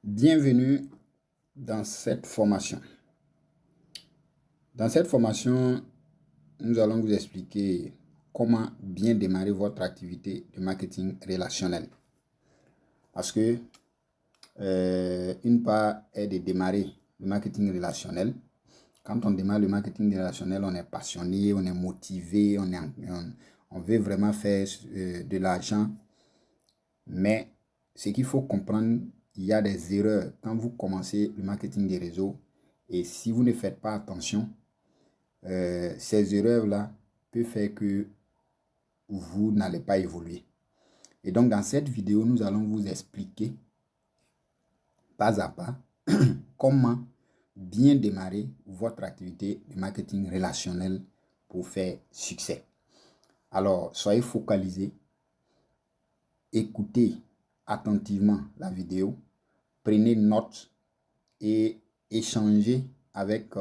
Bienvenue dans cette formation. Dans cette formation, nous allons vous expliquer comment bien démarrer votre activité de marketing relationnel. Parce que une part est de démarrer le marketing relationnel. Quand on démarre le marketing relationnel, on est passionné, on est motivé, on veut vraiment faire de l'argent. Mais ce qu'il faut comprendre, il y a des erreurs quand vous commencez le marketing des réseaux. Et si vous ne faites pas attention, ces erreurs-là peuvent faire que vous n'allez pas évoluer. Et donc, dans cette vidéo, nous allons vous expliquer pas à pas comment bien démarrer votre activité de marketing relationnel pour faire succès. Alors, soyez focalisés, écoutez attentivement la vidéo, prenez note et échangez avec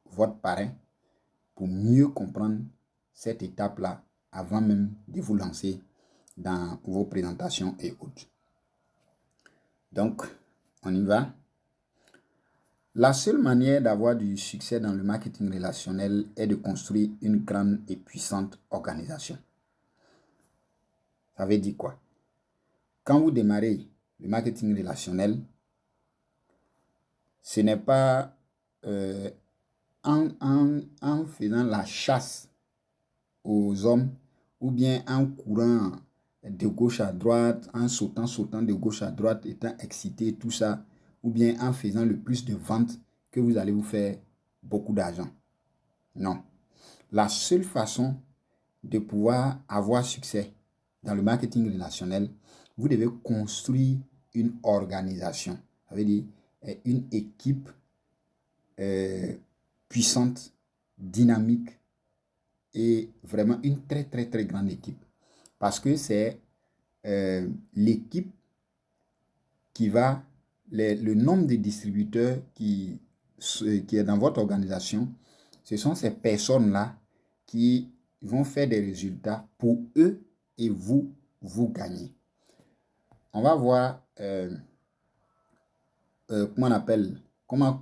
votre parrain pour mieux comprendre cette étape-là avant même de vous lancer dans vos présentations et autres. Donc, on y va. La seule manière d'avoir du succès dans le marketing relationnel est de construire une grande et puissante organisation. Ça veut dire quoi? Quand vous démarrez le marketing relationnel, ce n'est pas en faisant la chasse aux hommes ou bien en courant de gauche à droite, en sautant de gauche à droite, étant excité, tout ça, ou bien en faisant le plus de ventes que vous allez vous faire beaucoup d'argent. Non. La seule façon de pouvoir avoir succès dans le marketing relationnel, vous devez construire une organisation. Ça veut dire une équipe puissante, dynamique et vraiment une très grande équipe. Parce que c'est l'équipe qui va, le nombre de distributeurs qui est dans votre organisation, ce sont ces personnes-là qui vont faire des résultats pour eux et vous gagnez. On va voir comment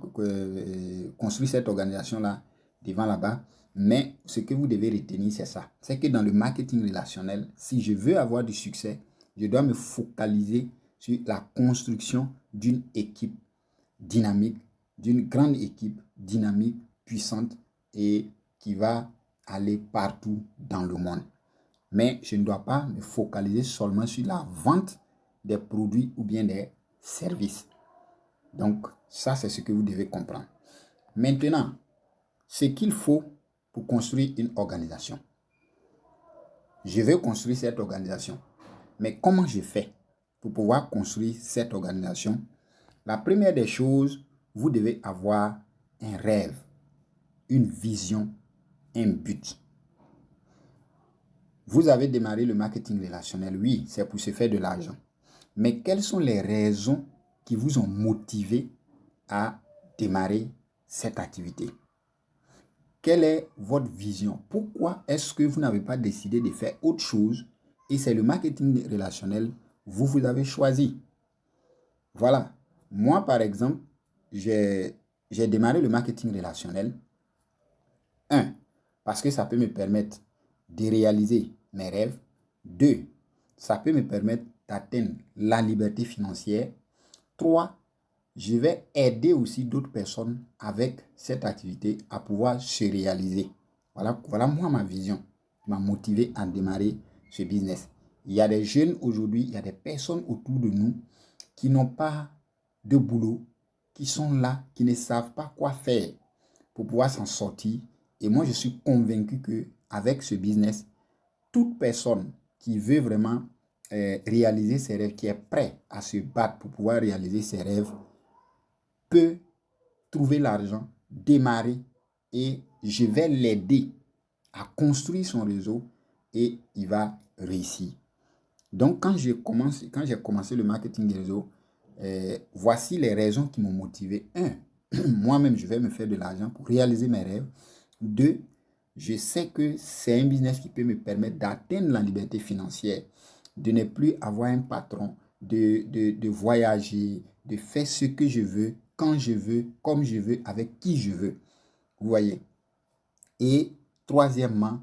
construire cette organisation-là devant là-bas. Mais ce que vous devez retenir, c'est ça. C'est que dans le marketing relationnel, si je veux avoir du succès, je dois me focaliser sur la construction d'une équipe dynamique, d'une grande équipe dynamique, puissante et qui va aller partout dans le monde. Mais je ne dois pas me focaliser seulement sur la vente des produits ou bien des services. Donc, ça, c'est ce que vous devez comprendre. Maintenant, ce qu'il faut pour construire une organisation. Je veux construire cette organisation. Mais comment je fais pour pouvoir construire cette organisation? La première des choses, vous devez avoir un rêve, une vision, un but. Vous avez démarré le marketing relationnel, oui, c'est pour se faire de l'argent. Mais quelles sont les raisons qui vous ont motivé à démarrer cette activité? Quelle est votre vision? Pourquoi est-ce que vous n'avez pas décidé de faire autre chose et c'est le marketing relationnel vous avez choisi? Voilà. Moi, par exemple, j'ai démarré le marketing relationnel. Parce que ça peut me permettre de réaliser mes rêves. 2, ça peut me permettre d'atteindre la liberté financière. 3, je vais aider aussi d'autres personnes avec cette activité à pouvoir se réaliser. Voilà moi ma vision qui m'a motivé à démarrer ce business. Il y a des jeunes aujourd'hui, il y a des personnes autour de nous qui n'ont pas de boulot, qui sont là, qui ne savent pas quoi faire pour pouvoir s'en sortir. Et moi, je suis convaincu qu'avec ce business, toute personne qui veut vraiment réaliser ses rêves, qui est prêt à se battre pour pouvoir réaliser ses rêves, peut trouver l'argent, démarrer et je vais l'aider à construire son réseau et il va réussir. Donc, quand j'ai commencé le marketing des réseaux, voici les raisons qui m'ont motivé. 1, moi-même, je vais me faire de l'argent pour réaliser mes rêves. 2, je sais que c'est un business qui peut me permettre d'atteindre la liberté financière, de ne plus avoir un patron, de voyager, de faire ce que je veux, quand je veux, comme je veux, avec qui je veux. Vous voyez. Et troisièmement,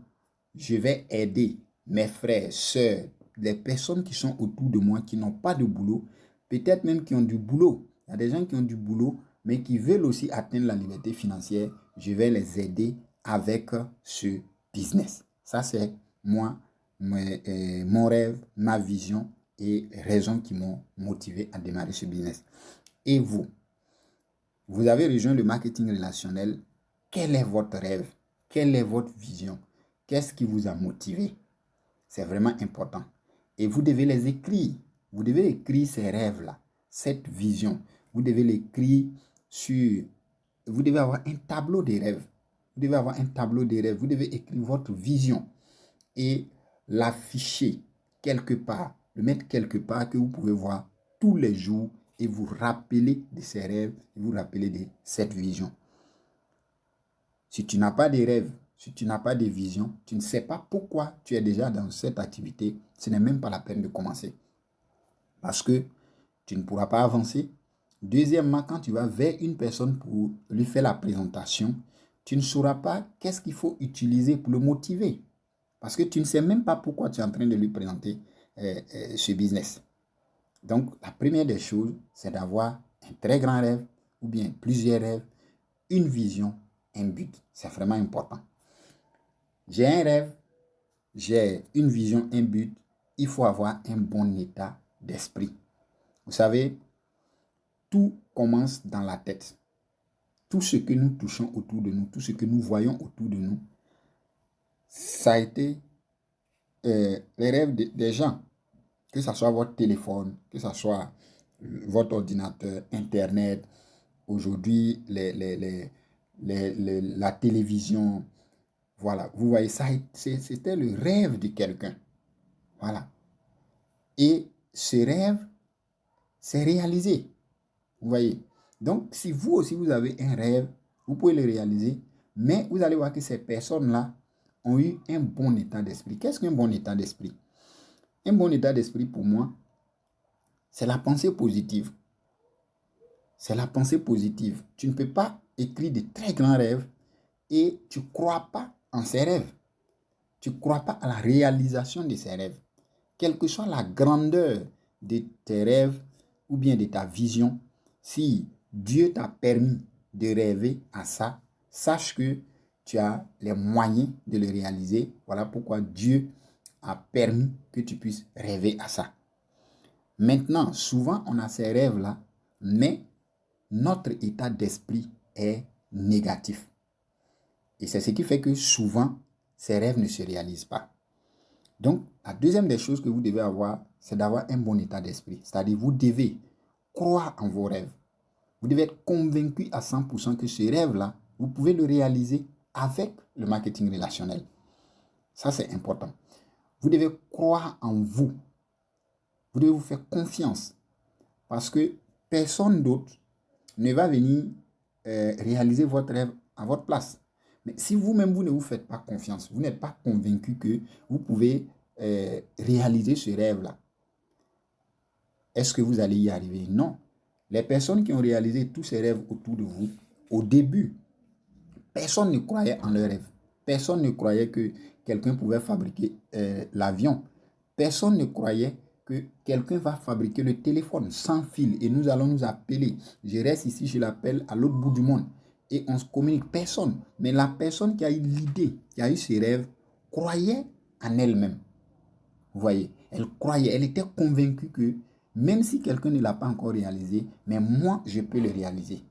je vais aider mes frères, sœurs, les personnes qui sont autour de moi, qui n'ont pas de boulot, peut-être même qui ont du boulot. Il y a des gens qui ont du boulot, mais qui veulent aussi atteindre la liberté financière. Je vais les aider avec ce business. Ça, c'est moi, mon rêve, ma vision et raisons qui m'ont motivé à démarrer ce business. Et vous, vous avez rejoint le marketing relationnel. Quel est votre rêve? Quelle est votre vision? Qu'est-ce qui vous a motivé? C'est vraiment important. Et vous devez les écrire. Vous devez écrire ces rêves-là, cette vision. Vous devez l'écrire sur... Vous devez avoir un tableau des rêves. Vous devez avoir un tableau des rêves. Vous devez écrire votre vision et l'afficher quelque part, le mettre quelque part que vous pouvez voir tous les jours et vous rappeler de ces rêves, et vous rappeler de cette vision. Si tu n'as pas de rêves, si tu n'as pas de vision, tu ne sais pas pourquoi tu es déjà dans cette activité, ce n'est même pas la peine de commencer. Parce que tu ne pourras pas avancer. Deuxièmement, quand tu vas vers une personne pour lui faire la présentation, tu ne sauras pas qu'est-ce qu'il faut utiliser pour le motiver. Parce que tu ne sais même pas pourquoi tu es en train de lui présenter ce business. Donc, la première des choses, c'est d'avoir un très grand rêve ou bien plusieurs rêves, une vision, un but. C'est vraiment important. J'ai un rêve, j'ai une vision, un but. Il faut avoir un bon état d'esprit. Vous savez, tout commence dans la tête. Tout ce que nous touchons autour de nous, tout ce que nous voyons autour de nous, ça a été les rêves des gens. Que ce soit votre téléphone, que ce soit votre ordinateur, Internet, aujourd'hui, la télévision. Voilà, vous voyez, ça, c'était le rêve de quelqu'un. Voilà. Et ce rêve s'est réalisé. Vous voyez. Donc, si vous aussi, vous avez un rêve, vous pouvez le réaliser, mais vous allez voir que ces personnes-là ont eu un bon état d'esprit. Qu'est-ce qu'un bon état d'esprit? Un bon état d'esprit, pour moi, c'est la pensée positive. C'est la pensée positive. Tu ne peux pas écrire de très grands rêves et tu ne crois pas en ces rêves. Tu ne crois pas à la réalisation de ces rêves. Quelle que soit la grandeur de tes rêves ou bien de ta vision, si Dieu t'a permis de rêver à ça, sache que tu as les moyens de le réaliser. Voilà pourquoi Dieu a permis que tu puisses rêver à ça. Maintenant, souvent, on a ces rêves-là, mais notre état d'esprit est négatif. Et c'est ce qui fait que souvent, ces rêves ne se réalisent pas. Donc, la deuxième des choses que vous devez avoir, c'est d'avoir un bon état d'esprit. C'est-à-dire, vous devez croire en vos rêves. Vous devez être convaincu à 100% que ce rêve-là, vous pouvez le réaliser avec le marketing relationnel. Ça, c'est important. Vous devez croire en vous. Vous devez vous faire confiance. Parce que personne d'autre ne va venir réaliser votre rêve à votre place. Mais si vous-même, vous ne vous faites pas confiance, vous n'êtes pas convaincu que vous pouvez réaliser ce rêve-là, est-ce que vous allez y arriver? Non. Les personnes qui ont réalisé tous ces rêves autour de vous, au début, personne ne croyait en leurs rêves. Personne ne croyait que quelqu'un pouvait fabriquer l'avion. Personne ne croyait que quelqu'un va fabriquer le téléphone sans fil et nous allons nous appeler. Je reste ici, je l'appelle à l'autre bout du monde et on se communique. Personne. Mais la personne qui a eu l'idée, qui a eu ses rêves, croyait en elle-même. Vous voyez, elle croyait, elle était convaincue que même si quelqu'un ne l'a pas encore réalisé, mais moi, je peux le réaliser.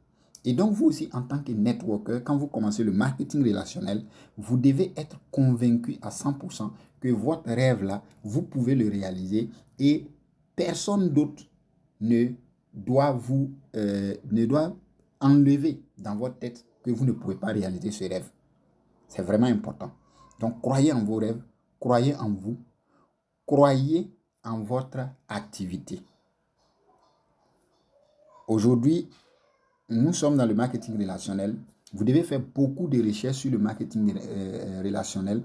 Et donc, vous aussi, en tant que networker, quand vous commencez le marketing relationnel, vous devez être convaincu à 100% que votre rêve-là, vous pouvez le réaliser et personne d'autre ne doit ne doit enlever dans votre tête que vous ne pouvez pas réaliser ce rêve. C'est vraiment important. Donc, croyez en vos rêves, croyez en vous, croyez en votre activité. Aujourd'hui, nous sommes dans le marketing relationnel. Vous devez faire beaucoup de recherches sur le marketing relationnel.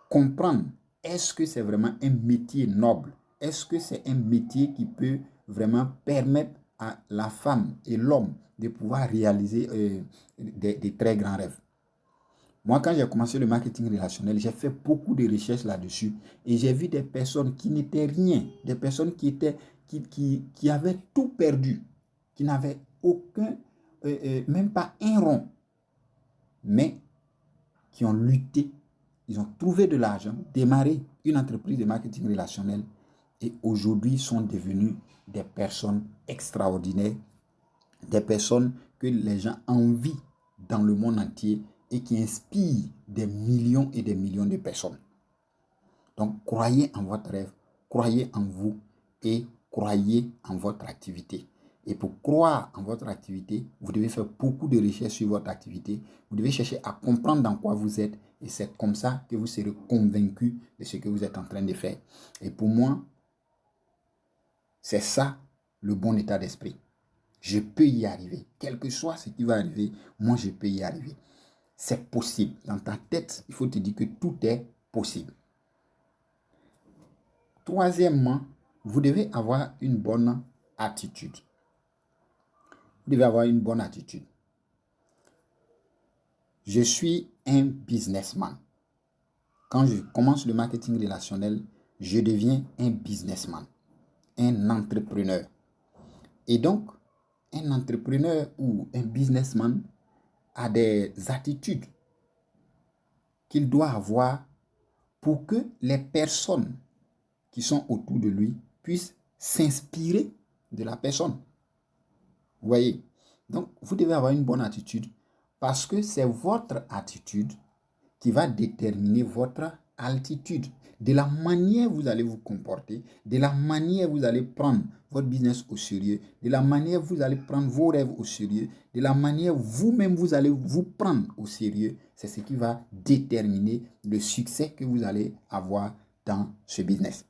Comprendre, est-ce que c'est vraiment un métier noble? est-ce que c'est un métier qui peut vraiment permettre à la femme et l'homme de pouvoir réaliser des très grands rêves? Moi, quand j'ai commencé le marketing relationnel, j'ai fait beaucoup de recherches là-dessus et j'ai vu des personnes qui n'étaient rien, des personnes qui avaient tout perdu, qui n'avaient aucun, même pas un rond, mais qui ont lutté, ils ont trouvé de l'argent, démarré une entreprise de marketing relationnel et aujourd'hui sont devenus des personnes extraordinaires, des personnes que les gens envient dans le monde entier et qui inspirent des millions et des millions de personnes. Donc, croyez en votre rêve, croyez en vous et croyez en votre activité. Et pour croire en votre activité, vous devez faire beaucoup de recherches sur votre activité. Vous devez chercher à comprendre dans quoi vous êtes. Et c'est comme ça que vous serez convaincu de ce que vous êtes en train de faire. Et pour moi, c'est ça le bon état d'esprit. Je peux y arriver. Quel que soit ce qui va arriver, moi, je peux y arriver. C'est possible. Dans ta tête, il faut te dire que tout est possible. Troisièmement, vous devez avoir une bonne attitude. Vous devez avoir une bonne attitude. Je suis un businessman. Quand je commence le marketing relationnel, je deviens un businessman, un entrepreneur. Et donc, un entrepreneur ou un businessman a des attitudes qu'il doit avoir pour que les personnes qui sont autour de lui puissent s'inspirer de la personne. Vous voyez? Donc, vous devez avoir une bonne attitude parce que c'est votre attitude qui va déterminer votre altitude. De la manière vous allez vous comporter, de la manière vous allez prendre votre business au sérieux, de la manière vous allez prendre vos rêves au sérieux, de la manière vous-même vous allez vous prendre au sérieux, c'est ce qui va déterminer le succès que vous allez avoir dans ce business.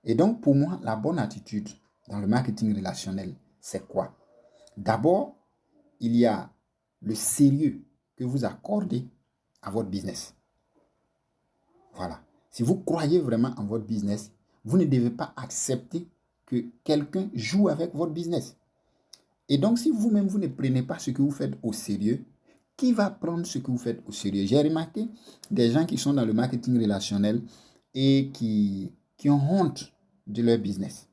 Et donc, pour moi, la bonne attitude dans le marketing relationnel, c'est quoi? D'abord, il y a le sérieux que vous accordez à votre business. Voilà. Si vous croyez vraiment en votre business, vous ne devez pas accepter que quelqu'un joue avec votre business. Et donc, si vous-même, vous ne prenez pas ce que vous faites au sérieux, qui va prendre ce que vous faites au sérieux? J'ai remarqué des gens qui sont dans le marketing relationnel et qui ont honte de leur business.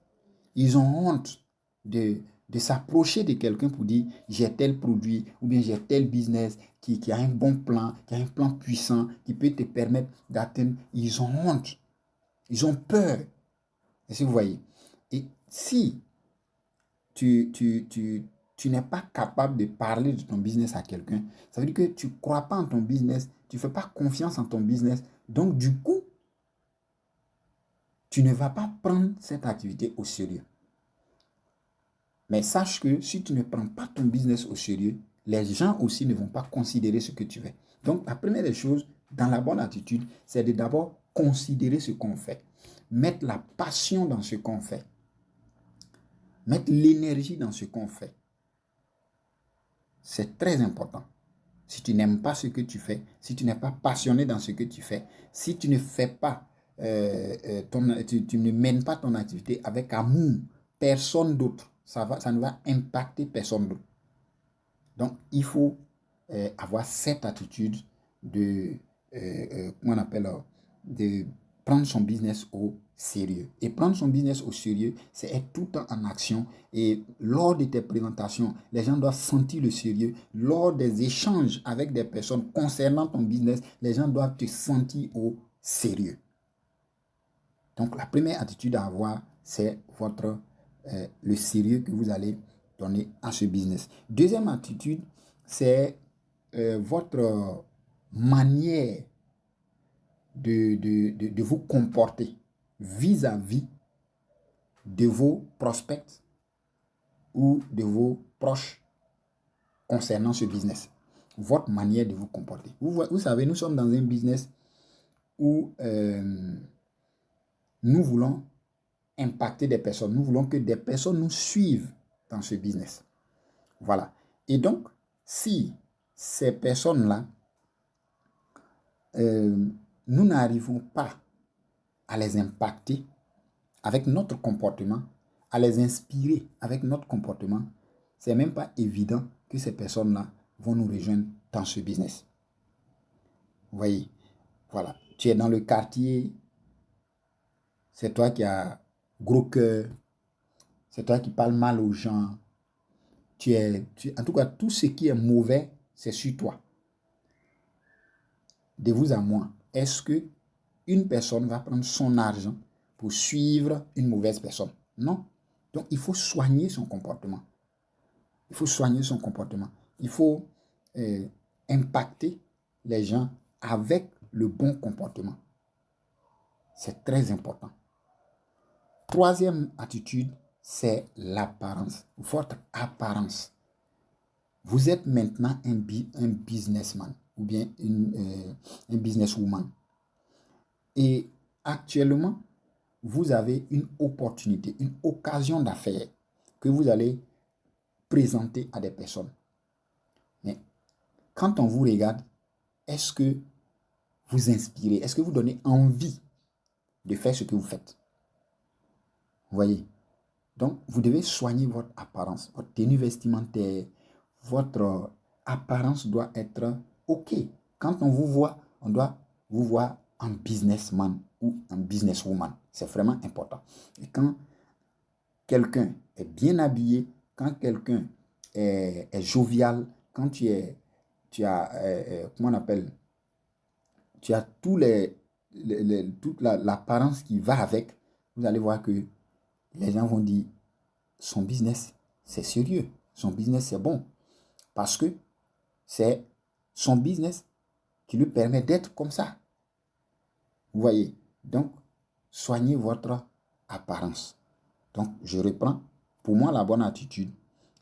Ils ont honte de s'approcher de quelqu'un pour dire j'ai tel produit ou bien j'ai tel business qui a un bon plan, qui a un plan puissant, qui peut te permettre d'atteindre. Ils ont honte. Ils ont peur. Est-ce que vous voyez? Et si tu n'es pas capable de parler de ton business à quelqu'un, ça veut dire que tu ne crois pas en ton business, tu ne fais pas confiance en ton business. Donc, du coup, tu ne vas pas prendre cette activité au sérieux. Mais sache que si tu ne prends pas ton business au sérieux, les gens aussi ne vont pas considérer ce que tu fais. Donc, la première des choses, dans la bonne attitude, c'est de d'abord considérer ce qu'on fait. Mettre la passion dans ce qu'on fait. Mettre l'énergie dans ce qu'on fait. C'est très important. Si tu n'aimes pas ce que tu fais, si tu n'es pas passionné dans ce que tu fais, si tu ne fais pas, tu ne mènes pas ton activité avec amour, personne d'autre, ça ne va impacter personne d'autre. Donc, il faut avoir cette attitude de, comment on appelle, de prendre son business au sérieux. Et prendre son business au sérieux, c'est être tout le temps en action. Et lors de tes présentations, les gens doivent sentir le sérieux. Lors des échanges avec des personnes concernant ton business, les gens doivent te sentir au sérieux. Donc, la première attitude à avoir, c'est le sérieux que vous allez donner à ce business. Deuxième attitude, c'est votre manière de vous comporter vis-à-vis de vos prospects ou de vos proches concernant ce business. Votre manière de vous comporter. Vous savez, nous sommes dans un business où nous voulons impacter des personnes. Nous voulons que des personnes nous suivent dans ce business. Voilà. Et donc, si ces personnes-là, nous n'arrivons pas à les impacter, avec notre comportement, à les inspirer avec notre comportement, c'est même pas évident que ces personnes-là vont nous rejoindre dans ce business. Vous voyez, voilà. Tu es dans le quartier, c'est toi qui as gros cœur, c'est toi qui parles mal aux gens. En tout cas, tout ce qui est mauvais, c'est sur toi. De vous à moi, est-ce que une personne va prendre son argent pour suivre une mauvaise personne? Non. Donc, il faut soigner son comportement. Il faut soigner son comportement. Il faut impacter les gens avec le bon comportement. C'est très important. Troisième attitude, c'est l'apparence. Votre apparence. Vous êtes maintenant un businessman ou bien un businesswoman. Et actuellement, vous avez une opportunité, une occasion d'affaires que vous allez présenter à des personnes. Mais quand on vous regarde, est-ce que vous inspirez? Est-ce que vous donnez envie de faire ce que vous faites? Vous voyez? Donc, vous devez soigner votre apparence, votre tenue vestimentaire, votre apparence doit être OK. Quand on vous voit, on doit vous voir en businessman ou en businesswoman. C'est vraiment important. Et quand quelqu'un est bien habillé, quand quelqu'un est jovial, quand comment on appelle, tu as toute l'apparence qui va avec, vous allez voir que les gens vont dire, son business, c'est sérieux, son business, c'est bon. Parce que c'est son business qui lui permet d'être comme ça. Vous voyez? Donc, soignez votre apparence. Donc, je reprends. Pour moi, la bonne attitude,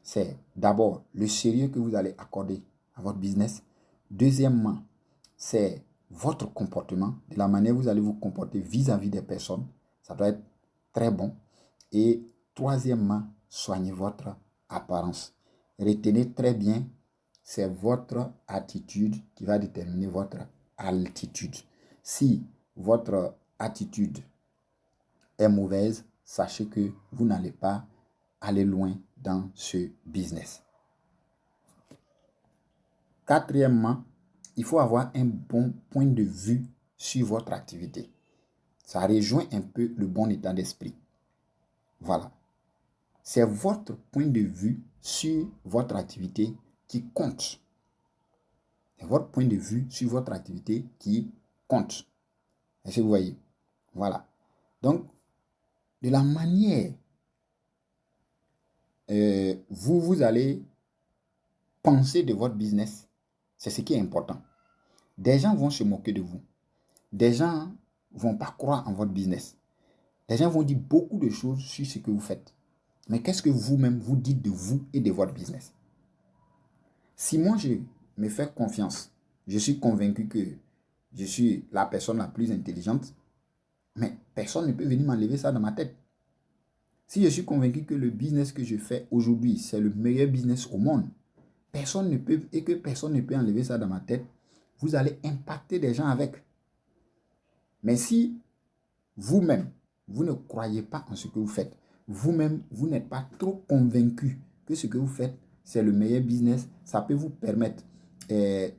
c'est d'abord le sérieux que vous allez accorder à votre business. Deuxièmement, c'est votre comportement, de la manière que vous allez vous comporter vis-à-vis des personnes. Ça doit être très bon. Et troisièmement, soignez votre apparence. Retenez très bien, c'est votre attitude qui va déterminer votre altitude. Si votre attitude est mauvaise, sachez que vous n'allez pas aller loin dans ce business. Quatrièmement, il faut avoir un bon point de vue sur votre activité. Ça rejoint un peu le bon état d'esprit. Voilà. C'est votre point de vue sur votre activité qui compte. C'est votre point de vue sur votre activité qui compte. Est-ce que vous voyez? Voilà. Donc, de la manière, vous allez penser de votre business, c'est ce qui est important. Des gens vont se moquer de vous. Des gens ne vont pas croire en votre business. Des gens vont dire beaucoup de choses sur ce que vous faites. Mais qu'est-ce que vous-même vous dites de vous et de votre business? Si moi, je me fais confiance, je suis convaincu que je suis la personne la plus intelligente, mais personne ne peut venir m'enlever ça dans ma tête. Si je suis convaincu que le business que je fais aujourd'hui, c'est le meilleur business au monde, personne ne peut enlever ça dans ma tête, vous allez impacter des gens avec. Mais si vous-même, vous ne croyez pas en ce que vous faites, vous-même, vous n'êtes pas trop convaincu que ce que vous faites, c'est le meilleur business, ça peut vous permettre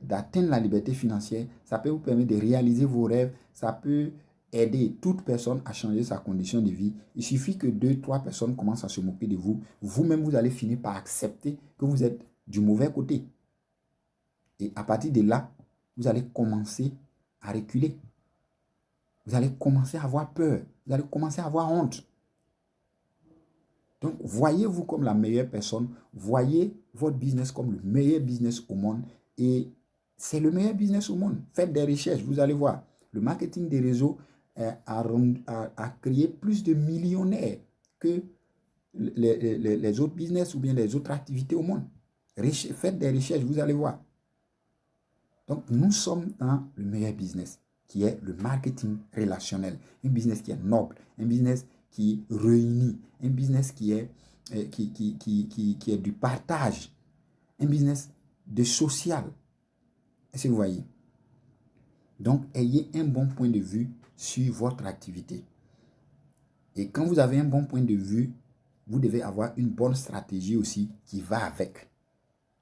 d'atteindre la liberté financière, ça peut vous permettre de réaliser vos rêves, ça peut aider toute personne à changer sa condition de vie. Il suffit que 2-3 personnes commencent à se moquer de vous. Vous-même, vous allez finir par accepter que vous êtes du mauvais côté. Et à partir de là, vous allez commencer à reculer. Vous allez commencer à avoir peur. Vous allez commencer à avoir honte. Donc, voyez-vous comme la meilleure personne. Voyez votre business comme le meilleur business au monde. Et c'est le meilleur business au monde. Faites des recherches, vous allez voir. Le marketing des réseaux a créé plus de millionnaires que les autres business ou bien les autres activités au monde. Faites des recherches, vous allez voir. Donc, nous sommes dans le meilleur business, qui est le marketing relationnel. Un business qui est noble, un business qui réunit, un business qui est du partage, un business de social. Est-ce que vous voyez? Donc, ayez un bon point de vue sur votre activité. Et quand vous avez un bon point de vue, vous devez avoir une bonne stratégie aussi qui va avec.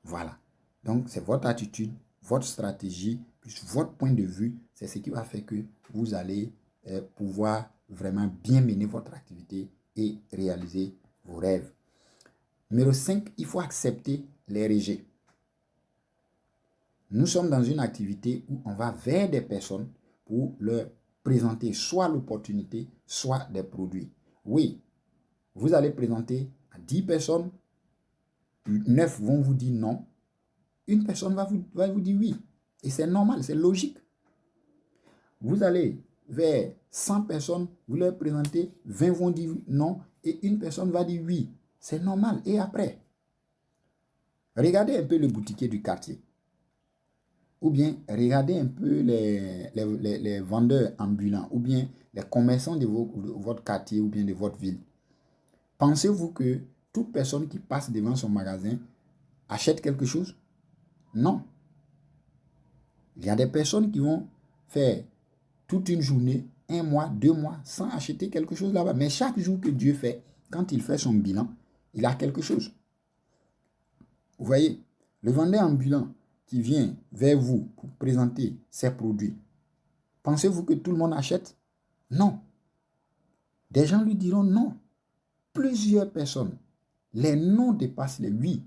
Voilà. Donc, c'est votre attitude, votre stratégie, plus votre point de vue, c'est ce qui va faire que vous allez pouvoir vraiment bien mener votre activité et réaliser vos rêves. Numéro 5, il faut accepter les rejets. Nous sommes dans une activité où on va vers des personnes pour leur présenter soit l'opportunité, soit des produits. Oui, vous allez présenter à 10 personnes, 9 vont vous dire non, une personne va vous dire oui. Et c'est normal, c'est logique. Vous allez vers 100 personnes, vous leur présentez, 20 vont dire non et une personne va dire oui. C'est normal. Et après, regardez un peu le boutiquier du quartier. Ou bien regardez un peu les vendeurs ambulants ou bien les commerçants de votre quartier ou bien de votre ville. Pensez-vous que toute personne qui passe devant son magasin achète quelque chose? Non. Il y a des personnes qui vont faire toute une journée, 1 mois, 2 mois, sans acheter quelque chose là-bas. Mais chaque jour que Dieu fait, quand il fait son bilan, il a quelque chose. Vous voyez, le vendeur ambulant qui vient vers vous pour présenter ses produits, pensez-vous que tout le monde achète? Non. Des gens lui diront non. Plusieurs personnes. Les non dépassent les oui.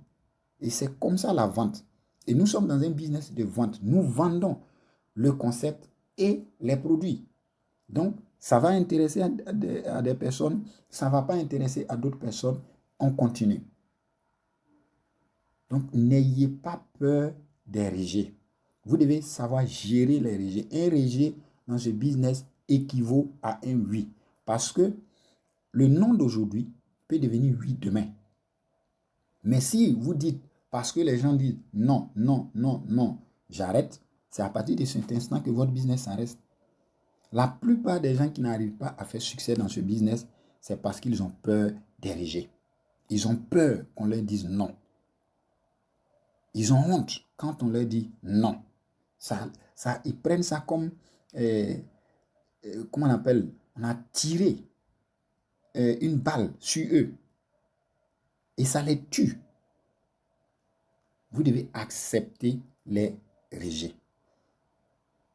Et c'est comme ça la vente. Et nous sommes dans un business de vente. Nous vendons le concept et les produits. Donc, ça va intéresser à des personnes, ça ne va pas intéresser à d'autres personnes. On continue. Donc, n'ayez pas peur des rejets. Vous devez savoir gérer les rejets. Un rejet dans ce business équivaut à un oui. Parce que le non d'aujourd'hui peut devenir oui demain. Mais si vous dites, parce que les gens disent non, non, non, non, j'arrête, c'est à partir de cet instant que votre business s'arrête. La plupart des gens qui n'arrivent pas à faire succès dans ce business, c'est parce qu'ils ont peur des rejets. Ils ont peur qu'on leur dise non. Ils ont honte quand on leur dit non. Ils prennent ça comme, comment on appelle, on a tiré une balle sur eux. Et ça les tue. Vous devez accepter les rejets.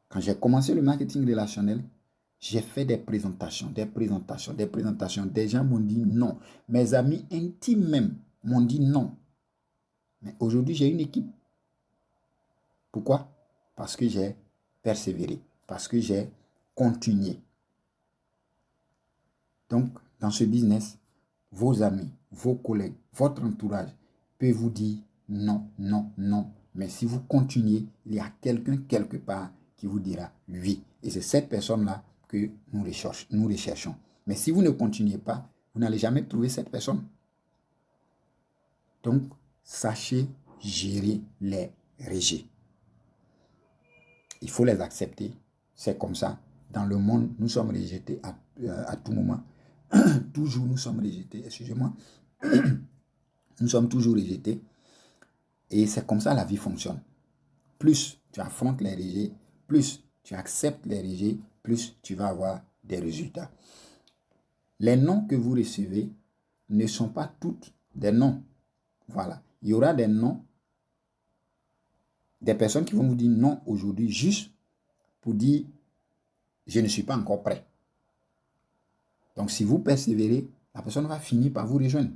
Quand j'ai commencé le marketing relationnel, j'ai fait des présentations. Des gens m'ont dit non. Mes amis intimes même m'ont dit non. Mais aujourd'hui, j'ai une équipe. Pourquoi? Parce que j'ai persévéré. Parce que j'ai continué. Donc, dans ce business, vos amis, vos collègues, votre entourage peuvent vous dire non, non, non. Mais si vous continuez, il y a quelqu'un quelque part qui vous dira oui. Et c'est cette personne-là que nous recherchons. Mais si vous ne continuez pas, vous n'allez jamais trouver cette personne. Donc, sachez gérer les rejets. Il faut les accepter. C'est comme ça. Dans le monde, nous sommes rejetés à tout moment. Toujours, nous sommes rejetés. Excusez-moi. Nous sommes toujours rejetés. Et c'est comme ça la vie fonctionne. Plus tu affrontes les rejets, plus tu acceptes les rejets, plus tu vas avoir des résultats. Les noms que vous recevez ne sont pas toutes des noms. Voilà. Il y aura des noms, des personnes qui vont vous dire non aujourd'hui juste pour dire je ne suis pas encore prêt. Donc si vous persévérez, la personne va finir par vous rejoindre.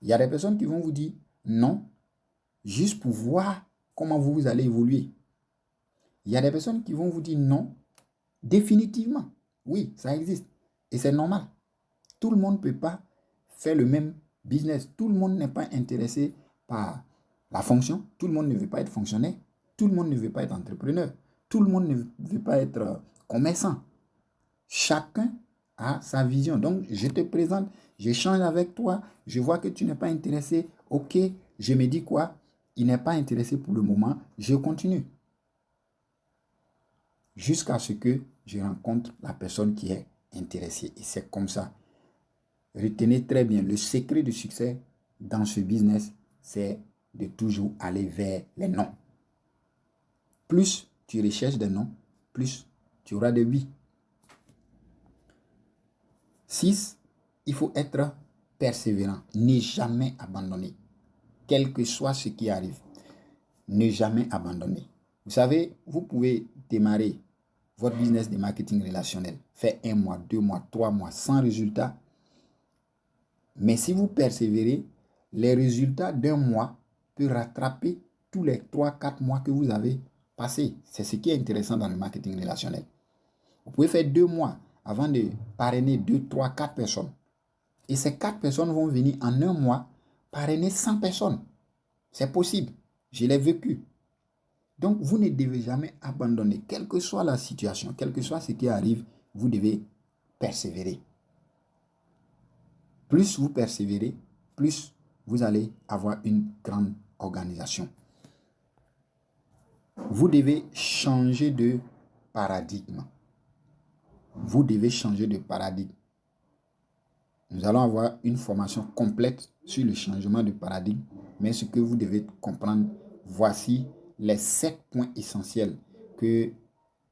Il y a des personnes qui vont vous dire non juste pour voir comment vous allez évoluer. Il y a des personnes qui vont vous dire non définitivement. Oui, ça existe. Et c'est normal. Tout le monde ne peut pas faire le même business. Tout le monde n'est pas intéressé par la fonction. Tout le monde ne veut pas être fonctionnaire. Tout le monde ne veut pas être entrepreneur. Tout le monde ne veut pas être commerçant. Chacun a sa vision. Donc, je te présente, j'échange avec toi. Je vois que tu n'es pas intéressé. Ok, je me dis quoi? Il n'est pas intéressé pour le moment. Je continue. Jusqu'à ce que je rencontre la personne qui est intéressée. Et c'est comme ça. Retenez très bien, le secret du succès dans ce business, c'est de toujours aller vers les noms. Plus tu recherches des noms, plus tu auras des oui. 6. il faut être persévérant. Ne jamais abandonner. Quel que soit ce qui arrive. Ne jamais abandonner. Vous savez, vous pouvez démarrer votre business de marketing relationnel. Faire 1 mois, 2 mois, 3 mois sans résultat. Mais si vous persévérez, les résultats d'un mois peuvent rattraper tous les 3-4 mois que vous avez passés. C'est ce qui est intéressant dans le marketing relationnel. Vous pouvez faire 2 mois avant de parrainer 2, 3, 4 personnes. Et ces 4 personnes vont venir en 1 mois parrainer 100 personnes. C'est possible. Je l'ai vécu. Donc, vous ne devez jamais abandonner. Quelle que soit la situation, quel que soit ce qui arrive, vous devez persévérer. Plus vous persévérez, plus vous allez avoir une grande organisation. Vous devez changer de paradigme. Vous devez changer de paradigme. Nous allons avoir une formation complète sur le changement de paradigme, mais ce que vous devez comprendre, voici les 7 points essentiels que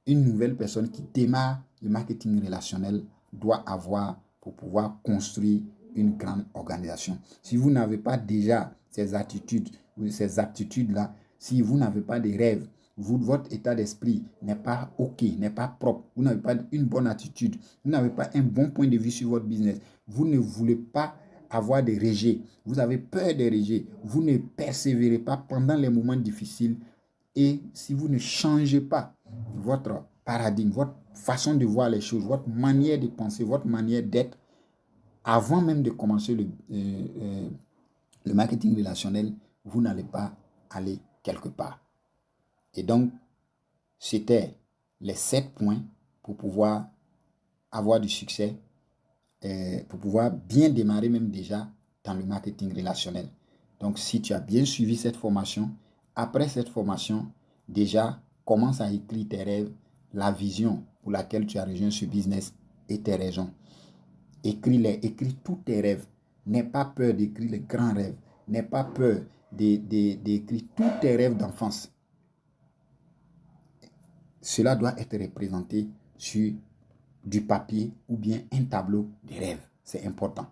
une nouvelle personne qui démarre le marketing relationnel doit avoir pour pouvoir construire une grande organisation. Si vous n'avez pas déjà ces attitudes ou ces aptitudes-là, si vous n'avez pas de rêves, votre état d'esprit n'est pas OK, n'est pas propre, vous n'avez pas une bonne attitude, vous n'avez pas un bon point de vue sur votre business, vous ne voulez pas avoir des rejets, vous avez peur des rejets, vous ne persévérez pas pendant les moments difficiles et si vous ne changez pas votre paradigme, votre façon de voir les choses, votre manière de penser, votre manière d'être, avant même de commencer le marketing relationnel, vous n'allez pas aller quelque part. Et donc, c'était les 7 points pour pouvoir avoir du succès, pour pouvoir bien démarrer même déjà dans le marketing relationnel. Donc, si tu as bien suivi cette formation, après cette formation, déjà, commence à écrire tes rêves, la vision pour laquelle tu as rejoint ce business et tes raisons. Écris-les, écris tous tes rêves. N'aie pas peur d'écrire les grands rêves. N'aie pas peur d'écrire tous tes rêves d'enfance. Cela doit être représenté sur du papier ou bien un tableau de rêves. C'est important.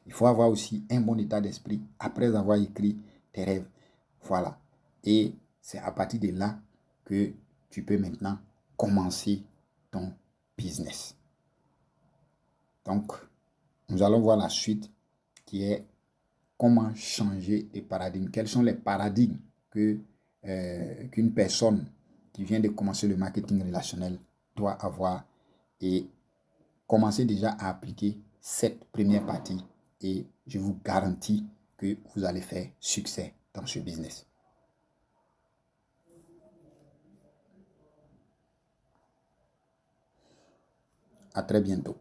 Il faut avoir aussi un bon état d'esprit après avoir écrit tes rêves. Voilà. Et c'est à partir de là que tu peux maintenant commencer ton business. Donc, nous allons voir la suite qui est comment changer les paradigmes. Quels sont les paradigmes qu'une personne qui vient de commencer le marketing relationnel doit avoir et commencer déjà à appliquer cette première partie et je vous garantis que vous allez faire succès dans ce business. À très bientôt.